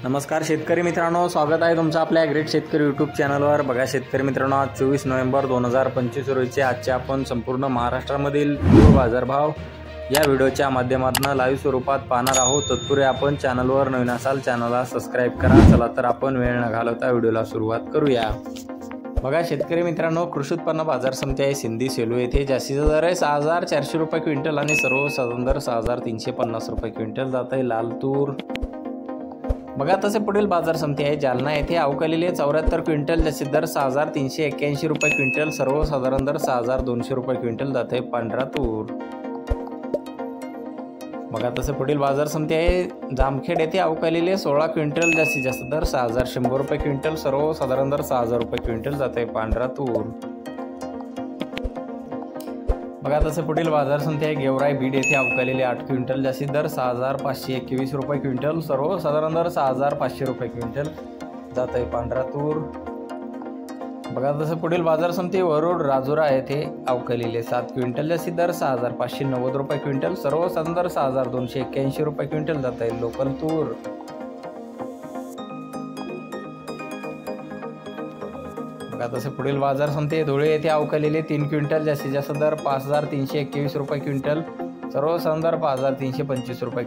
नमस्कार शेतकरी मित्रांनो, स्वागत आहे तुमचं आपल्या ग्रेट शेतकरी यूट्यूब चॅनलवर। बघा शेतकरी मित्रांनो, आज 24 नोव्हेंबर 2025 रोजीचे आजचे आपण संपूर्ण महाराष्ट्रामधील बाजारभाव या व्हिडिओच्या माध्यमातून लाईव्ह स्वरूपात पाहणार आहोत। तत्पूर्वी आपण चॅनलवर नवीन असाल चॅनलला सबस्क्राइब करा। चला तर आपण वेळ न घालवता व्हिडिओला सुरुवात करूया। बघा शेतकरी मित्रांनो, कृषी उत्पन्न बाजार समिती आहे सिंधी सेलू येथे जास्तीचा दर आहे 6400 रुपये क्विंटल आणि सर्वसाधारण दर 6350 रुपये क्विंटल जात आहे लाल तूर। बघा तसे पुढील बाजार समिती आहे जालना येथे अवकालेली 74 क्विंटल जास्तीत दर 6381 रुपये क्विंटल, सर्वसाधारण दर 6200 रुपये क्विंटल जात आहे पांढरा तूर। बघा तसे पुढील बाजार समिती आहे जामखेड येथे अवकालेली 16 क्विंटल जास्तीत जास्त दर 6100 रुपये क्विंटल, सर्वसाधारण दर 6000 रुपये क्विंटल जात आहे पांढरा तूर। बघा तसे पुढील बाजार समिती आहे गेवराई बीड येथे अवकालेली 8 क्विंटल जास्तीत दर 6521 रुपये क्विंटल, सर्वसाधारण दर 6500 रुपये क्विंटल जात आहे पांढरा तूर। बघा तसे पुढील बाजार समिती वरुड राजुरा येथे अवकालेली 7 क्विंटल जास्तीत दर 6590 रुपये क्विंटल, सर्वसाधारण दर 6281 रुपये क्विंटल जात आहे लोकल तूर। तसे पुढील बाजार समिती धुळे येथे अवकालेली 3 क्विंटल जास्तीत जास्त दर 5321 रुपये क्विंटल, सर्वसाधारण दर 5325 रुपये